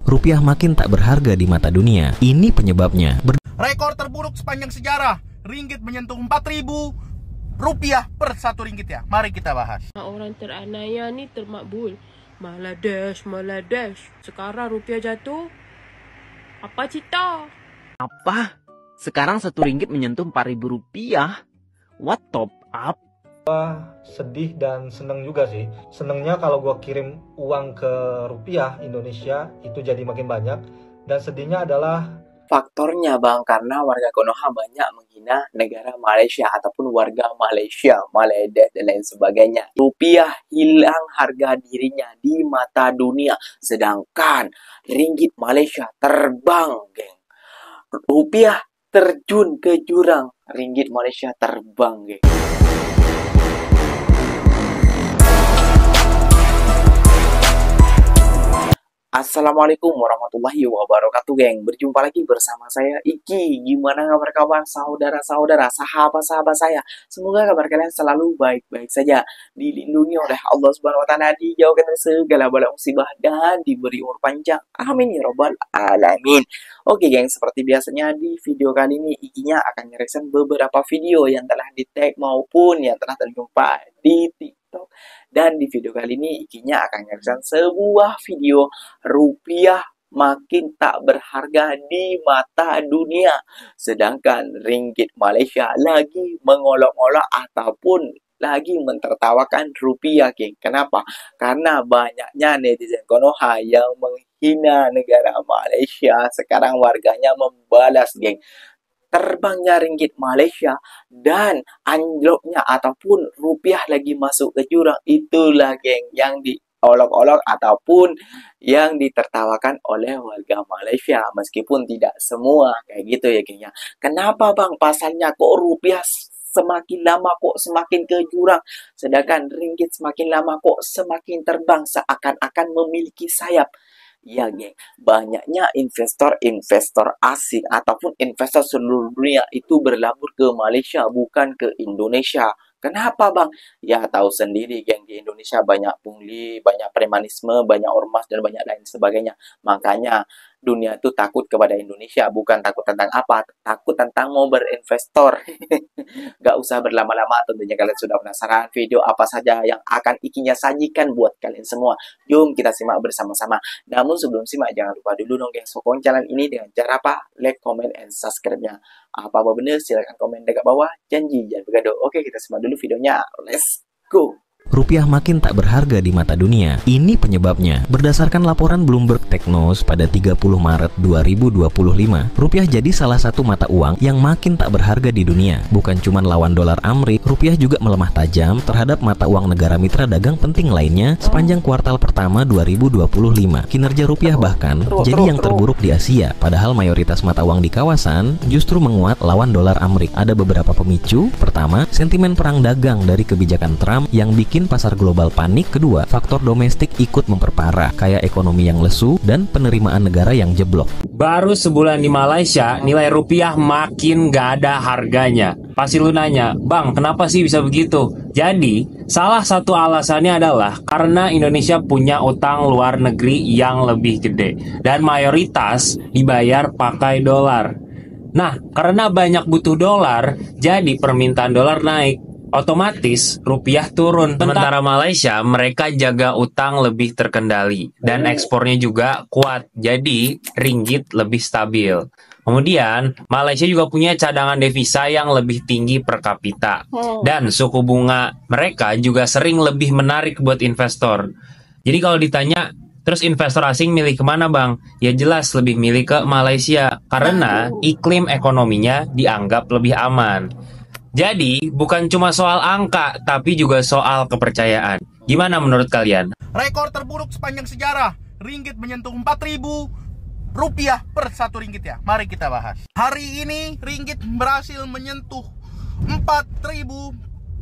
rupiah makin tak berharga di mata dunia. Ini penyebabnya. Rekor terburuk sepanjang sejarah, ringgit menyentuh 4.000 rupiah per 1 ringgit ya. Mari kita bahas. Orang teranaya ni termakbul. Malah dash. Sekarang rupiah jatuh. Apa cerita? Apa? Sekarang 1 ringgit menyentuh 4.000 rupiah? What top up? Sedih dan seneng juga sih. Senengnya kalau gue kirim uang ke rupiah Indonesia itu jadi makin banyak. Dan sedihnya adalah faktornya bang, karena warga Konoha banyak menghina negara Malaysia ataupun warga Malaysia, Malaysia dan lain sebagainya. Rupiah hilang harga dirinya di mata dunia, sedangkan ringgit Malaysia terbang, geng. Rupiah terjun ke jurang, ringgit Malaysia terbang, geng. Assalamualaikum warahmatullahi wabarakatuh, geng. Berjumpa lagi bersama saya Iki. Gimana kabar saudara-saudara, sahabat-sahabat saya? Semoga kabar kalian selalu baik-baik saja, dilindungi oleh Allah Subhanahu wa taala, dijauhkan dari segala bala musibah dan diberi umur panjang. Amin ya robbal alamin. Oke, geng, seperti biasanya di video kali ini Ikinya akan ngereaction beberapa video yang telah di-tag maupun yang telah terjumpa di TikTok. Dan di video kali ini Ikinya akan ngereaction sebuah video rupiah makin tak berharga di mata dunia, sedangkan ringgit Malaysia lagi mengolok-olok ataupun lagi mentertawakan rupiah, geng. Kenapa? Karena banyaknya netizen Konoha yang menghina negara Malaysia. Sekarang warganya membalas, geng. Terbangnya ringgit Malaysia dan anjloknya ataupun rupiah lagi masuk ke jurang, itulah, geng, yang diolok-olok ataupun yang ditertawakan oleh warga Malaysia. Meskipun tidak semua kayak gitu ya, geng, ya. Kenapa bang pasalnya kok rupiah semakin lama kok semakin ke jurang, sedangkan ringgit semakin lama kok semakin terbang seakan-akan memiliki sayap? Ya, geng, banyaknya investor asing ataupun investor seluruh dunia itu berlabur ke Malaysia, bukan ke Indonesia. Kenapa bang? Ya tahu sendiri, geng, di Indonesia banyak pungli, banyak premanisme, banyak ormas dan banyak lain sebagainya. Makanya dunia itu takut kepada Indonesia, bukan takut tentang apa, takut tentang mau berinvestor. Gak usah berlama-lama, tentunya kalian sudah penasaran video apa saja yang akan Ikinya sajikan buat kalian semua. Jom kita simak bersama-sama. Namun sebelum simak, jangan lupa dulu dong, geng, sokong channel ini dengan cara apa? Like, comment, and subscribe-nya. Apa benar? Silahkan komen dekat bawah. Janji jangan bergaduh. Oke, kita simak dulu videonya. Let's go. Rupiah makin tak berharga di mata dunia. Ini penyebabnya. Berdasarkan laporan Bloomberg Technos pada 30 Maret 2025, rupiah jadi salah satu mata uang yang makin tak berharga di dunia. Bukan cuma lawan dolar Amrik, rupiah juga melemah tajam terhadap mata uang negara mitra dagang penting lainnya sepanjang kuartal pertama 2025. Kinerja rupiah bahkan jadi yang terburuk di Asia, padahal mayoritas mata uang di kawasan justru menguat lawan dolar Amrik. Ada beberapa pemicu. Pertama, sentimen perang dagang dari kebijakan Trump yang bikin pasar global panik. Kedua, faktor domestik ikut memperparah, kayak ekonomi yang lesu dan penerimaan negara yang jeblok. Baru sebulan di Malaysia, nilai rupiah makin gak ada harganya. Pasti lu nanya, bang, kenapa sih bisa begitu? Jadi, salah satu alasannya adalah karena Indonesia punya utang luar negeri yang lebih gede dan mayoritas dibayar pakai dolar. Nah, karena banyak butuh dolar, jadi permintaan dolar naik. Otomatis rupiah turun. Sementara Malaysia mereka jaga utang lebih terkendali dan ekspornya juga kuat, jadi ringgit lebih stabil. Kemudian Malaysia juga punya cadangan devisa yang lebih tinggi per kapita dan suku bunga mereka juga sering lebih menarik buat investor. Jadi kalau ditanya, terus investor asing milih kemana bang? Ya jelas lebih milih ke Malaysia karena iklim ekonominya dianggap lebih aman. Jadi, bukan cuma soal angka, tapi juga soal kepercayaan. Gimana menurut kalian? Rekor terburuk sepanjang sejarah, ringgit menyentuh 4.000 rupiah per 1 ringgit ya. Mari kita bahas. Hari ini ringgit berhasil menyentuh 4.000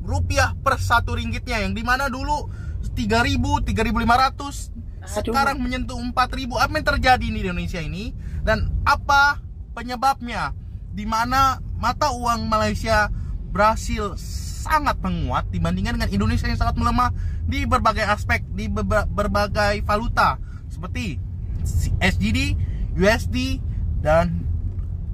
rupiah per 1 ringgitnya, yang dimana dulu 3.000, 3.500, sekarang menyentuh 4.000. Apa yang terjadi di Indonesia ini dan apa penyebabnya? Dimana mata uang Malaysia berhasil sangat menguat dibandingkan dengan Indonesia yang sangat melemah di berbagai aspek, di berbagai valuta seperti SGD, USD, dan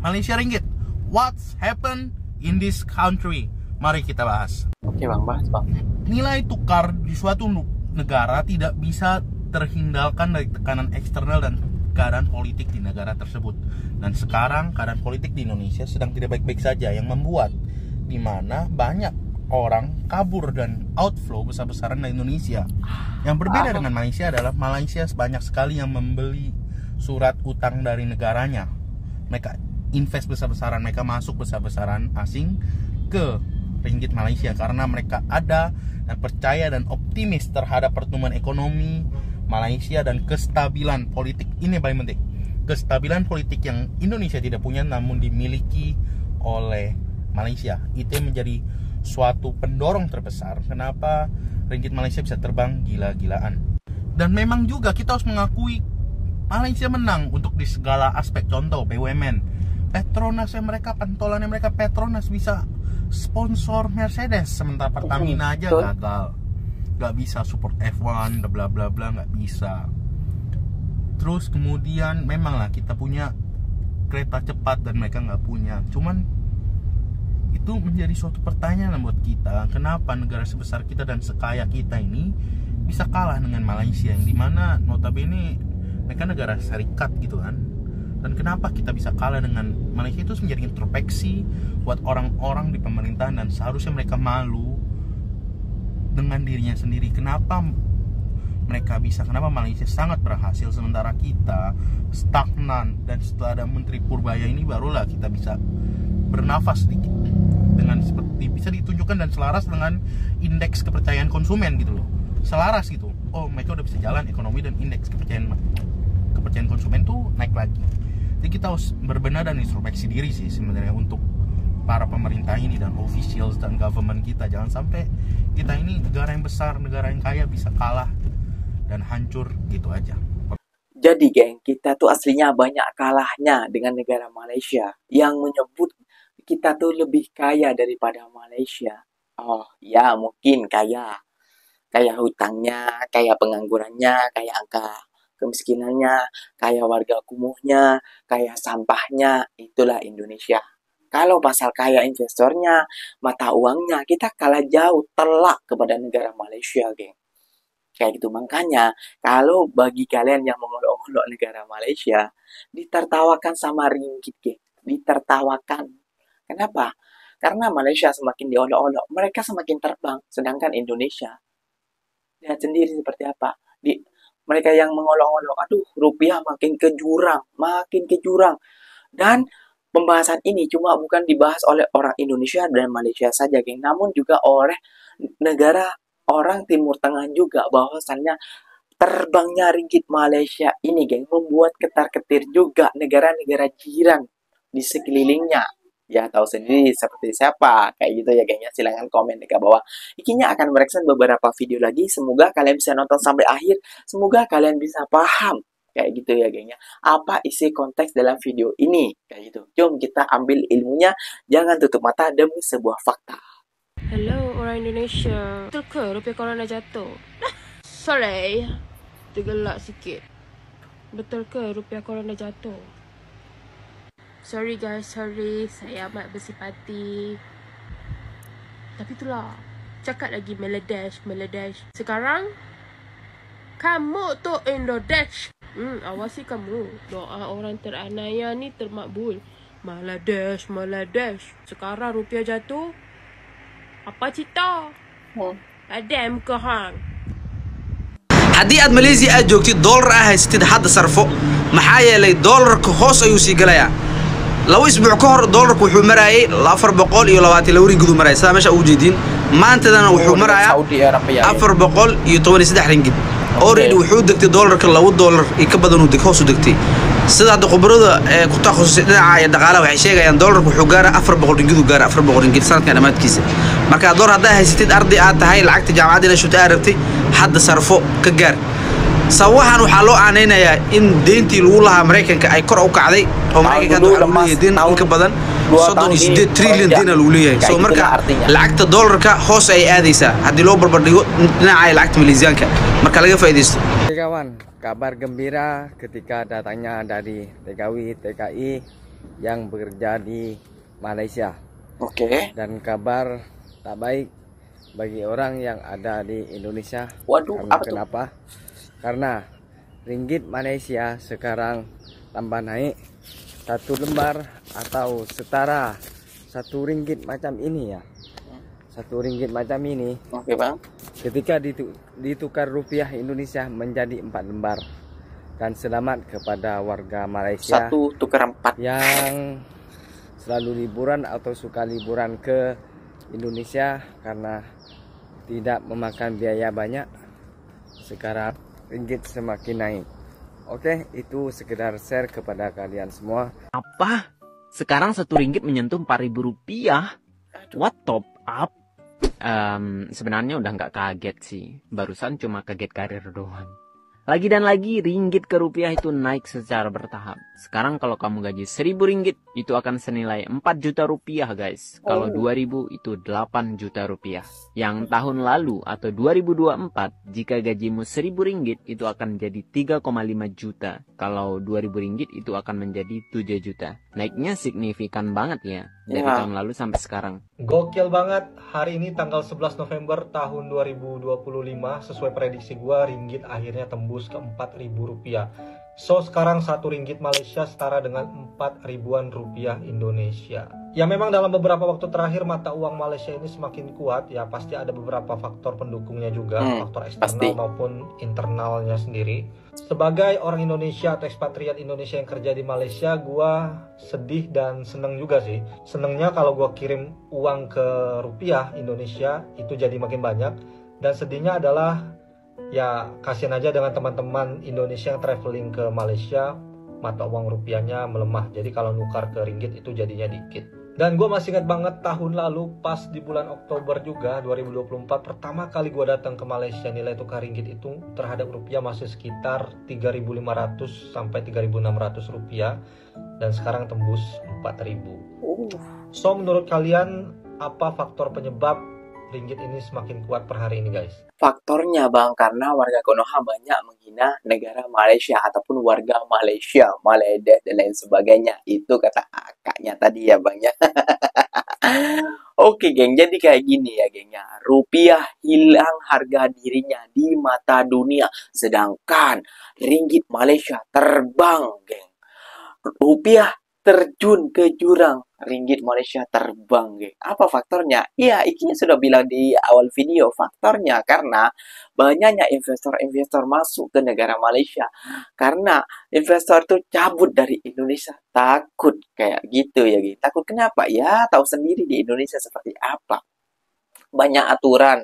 Malaysia Ringgit. What's happened in this country? Mari kita bahas. Oke bang, bahas bang. Nilai tukar di suatu negara tidak bisa terhindarkan dari tekanan eksternal dan keadaan politik di negara tersebut. Dan sekarang keadaan politik di Indonesia sedang tidak baik-baik saja, yang membuat dimana banyak orang kabur dan outflow besar-besaran dari Indonesia. Yang berbeda dengan Malaysia adalah Malaysia banyak sekali yang membeli surat utang dari negaranya. Mereka invest besar-besaran, mereka masuk besar-besaran asing ke ringgit Malaysia karena mereka ada dan percaya dan optimis terhadap pertumbuhan ekonomi Malaysia dan kestabilan politik. Ini paling penting. Kestabilan politik yang Indonesia tidak punya namun dimiliki oleh Malaysia. Itu yang menjadi suatu pendorong terbesar kenapa ringgit Malaysia bisa terbang gila-gilaan. Dan memang juga kita harus mengakui Malaysia menang untuk di segala aspek. Contoh BUMN, Petronas yang mereka, pentolannya mereka Petronas bisa sponsor Mercedes, sementara Pertamina aja gagal, nggak bisa support F1, bla bla bla, nggak bisa. Terus kemudian memang lah kita punya kereta cepat dan mereka nggak punya. Cuman itu menjadi suatu pertanyaan buat kita, kenapa negara sebesar kita dan sekaya kita ini bisa kalah dengan Malaysia yang dimana notabene mereka negara serikat gitu kan. Dan kenapa kita bisa kalah dengan Malaysia, itu menjadi introspeksi buat orang-orang di pemerintahan dan seharusnya mereka malu dengan dirinya sendiri. Kenapa mereka bisa, kenapa Malaysia sangat berhasil sementara kita stagnan, dan setelah ada Menteri Purbaya ini barulah kita bisa bernafas sedikit dengan seperti bisa ditunjukkan dan selaras dengan indeks kepercayaan konsumen gitu loh. Selaras gitu. Oh, mereka udah bisa jalan ekonomi dan indeks kepercayaan konsumen tuh naik lagi. Jadi kita harus berbenah dan introspeksi diri sih sebenarnya untuk para pemerintah ini dan officials dan government kita. Jangan sampai kita ini negara yang besar, negara yang kaya bisa kalah dan hancur gitu aja. Jadi geng, kita tuh aslinya banyak kalahnya dengan negara Malaysia yang menyebut kita tuh lebih kaya daripada Malaysia. Oh ya, mungkin kaya hutangnya, kaya penganggurannya, kaya angka kemiskinannya, kaya warga kumuhnya, kaya sampahnya, itulah Indonesia. Kalau pasal kaya investornya, mata uangnya, kita kalah jauh, telak kepada negara Malaysia, geng. Kayak gitu, makanya, kalau bagi kalian yang mengolok-olok negara Malaysia, ditertawakan sama ringgit, geng. Ditertawakan. Kenapa? Karena Malaysia semakin diolok-olok, mereka semakin terbang, sedangkan Indonesia, lihat sendiri seperti apa. Mereka yang mengolok-olok, aduh rupiah makin ke jurang. Dan pembahasan ini cuma bukan dibahas oleh orang Indonesia dan Malaysia saja, geng, namun juga oleh negara orang Timur Tengah juga, bahwasannya terbangnya ringgit Malaysia ini, geng, membuat ketar-ketir juga negara-negara jiran di sekelilingnya. Ya tahu sendiri seperti siapa, kayak gitu ya gengnya. Silahkan komen di bawah. Ikinya akan mereaction beberapa video lagi. Semoga kalian bisa nonton sampai akhir. Semoga kalian bisa paham kayak gitu ya gengnya, apa isi konteks dalam video ini kayak gitu. Jom kita ambil ilmunya. Jangan tutup mata demi sebuah fakta. Hello orang Indonesia. Betul ke rupiah korang dah jatuh? Sorry, tergelak sikit. Betul ke rupiah korang dah jatuh? Sorry guys, sorry. Saya amat bersipati. Tapi itulah, cakap lagi meledash. Sekarang, kamu tu Indodash. Awasi kamu. Doa orang teranaya ni termakbul. Meledash. Sekarang rupiah jatuh. Apa cerita? Ada muka hang. haddii aad Malaysia aad joogtid dollar ah haysatid hadda sarfo maxaa yeelay dollarka hoos ayuu sii galayaa. 2 isbuuc ka hor dollarku wuxuu marayay 422 ringgit maray sida meesha ugu jeedin. maantadana wuxuu marayaa 413 ringgit. already wuxuu degtay dollarka 2 dollar ka badan uu hoos u degtay. sida hadda khubarada ku takhasusay dhinaca dhaqaalaha waxay sheegayaan dollarku wuxuu gaaraa 400 ringgit uu gaaraa 400 ringgit sanadkan dhamaadkiisa. marka dollar hadda haysatid arday aad tahay lacagta jaamacadda ina shubta aad rabtay hadda sarfo ka gaar. sawahan waxaa loo aaneynayaa in deyntii lagu lahaa Mareykanka ay kor u kacday oo Mareykanka waxa uu leeyahay deyn in ka badan 38 trillion deyn lagu leeyahay. soo marka lacagta dollarka hoos ay aadaysaa haddii loo barbar dhigo dhinaca lacagta Malaysiyaanka marka laga faa'iideysto. kabar gembira ketika datangnya dari TKI yang bekerja di Malaysia. Oke. Dan kabar tak baik bagi orang yang ada di Indonesia. Waduh, Karena apa tuh? kenapa? Karena ringgit Malaysia sekarang tambah naik. 1 lembar atau setara 1 ringgit macam ini ya. 1 ringgit macam ini. Oke bang. Ketika ditukar rupiah Indonesia menjadi 4 lembar. Dan selamat kepada warga Malaysia 1 tukar 4 yang selalu liburan atau suka liburan ke Indonesia karena tidak memakan biaya banyak. Sekarang ringgit semakin naik. Oke, itu sekedar share kepada kalian semua. Apa? Sekarang 1 ringgit menyentuh 4.000 rupiah? What top up? Sebenarnya udah nggak kaget sih. Barusan cuma kaget karir doang. Lagi dan lagi ringgit ke rupiah itu naik secara bertahap. Sekarang kalau kamu gaji 1.000 ringgit itu akan senilai 4 juta rupiah guys. Kalau 2.000 itu 8 juta rupiah. Yang tahun lalu atau 2024 jika gajimu 1.000 ringgit itu akan menjadi 3,5 juta. Kalau 2.000 ringgit itu akan menjadi 7 juta. Naiknya signifikan banget ya dari tahun lalu sampai sekarang. Gokil banget. Hari ini tanggal 11 November tahun 2025 sesuai prediksi gua ringgit akhirnya tembus ke 4.000 rupiah. So sekarang 1 ringgit Malaysia setara dengan 4.000-an rupiah Indonesia. Ya memang dalam beberapa waktu terakhir mata uang Malaysia ini semakin kuat. Ya pasti ada beberapa faktor pendukungnya juga, faktor eksternal maupun internalnya sendiri. Sebagai orang Indonesia atau ekspatriat Indonesia yang kerja di Malaysia, gua sedih dan seneng juga sih. Senengnya kalau gua kirim uang ke rupiah Indonesia itu jadi makin banyak. Dan sedihnya adalah ya kasihan aja dengan teman-teman Indonesia yang traveling ke Malaysia, mata uang rupiahnya melemah. Jadi kalau nukar ke ringgit itu jadinya dikit. Dan gue masih ingat banget tahun lalu pas di bulan Oktober juga 2024 pertama kali gue datang ke Malaysia, nilai tukar ringgit itu terhadap rupiah masih sekitar 3.500 sampai 3.600 rupiah dan sekarang tembus 4.000. So menurut kalian apa faktor penyebab ringgit ini semakin kuat per hari ini guys? Faktornya bang, karena warga Konoha banyak menghina negara Malaysia ataupun warga Malaysia, meledek dan lain sebagainya. Itu kata kakaknya tadi ya bang ya. Oke geng, jadi kayak gini ya geng ya. Rupiah hilang harga dirinya di mata dunia. Sedangkan ringgit Malaysia terbang geng. Rupiah terjun ke jurang, ringgit Malaysia terbang geng. Apa faktornya? Iya, Ikinya sudah bilang di awal video. Faktornya karena banyaknya investor-investor masuk ke negara Malaysia. Karena investor itu cabut dari Indonesia. Takut kayak gitu ya geng. Takut kenapa? Ya tahu sendiri di Indonesia seperti apa. Banyak aturan,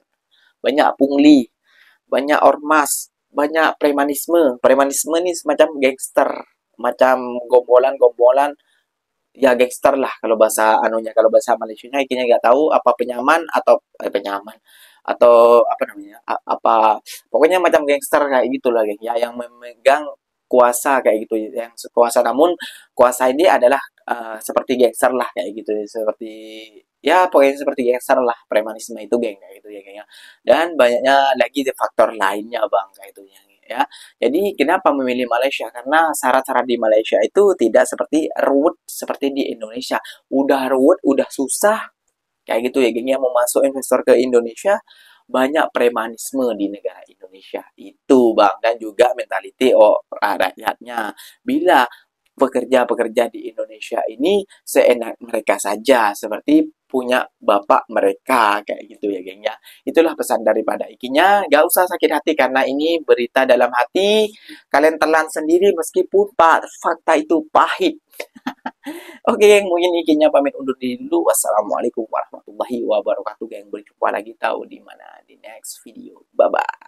banyak pungli, banyak ormas, banyak premanisme. Premanisme ini semacam gangster, macam gombolan-gombolan. Ya gangster lah kalau bahasa anunya, kalau bahasa Malaysianya Ikinya nggak tahu apa penyaman atau penyaman atau apa namanya apa pokoknya macam gangster kayak gitulah geng ya, yang memegang kuasa kayak gitu, yang kuasa namun kuasa ini adalah seperti gangster lah kayak gitu, seperti ya pokoknya seperti gangster lah, premanisme itu geng kayak gitu ya geng ya. Dan banyaknya lagi faktor lainnya bang kayak itu ya. Jadi kenapa memilih Malaysia? Karena syarat-syarat di Malaysia itu tidak seperti ruwet seperti di Indonesia. Udah ruwet, udah susah kayak gitu ya geng ya, mau masuk investor ke Indonesia banyak premanisme di negara Indonesia itu bang, dan juga mentality rakyatnya. Bila pekerja-pekerja di Indonesia ini seenak mereka saja, seperti punya bapak mereka kayak gitu ya geng ya. Itulah pesan daripada Ikinya. Gak usah sakit hati karena ini berita dalam hati. Kalian telan sendiri meskipun fakta itu pahit. Oke geng, mungkin Ikinya pamit undur diri dulu. Wassalamualaikum warahmatullahi wabarakatuh geng. Berjumpa lagi tahu di mana di next video. Bye bye.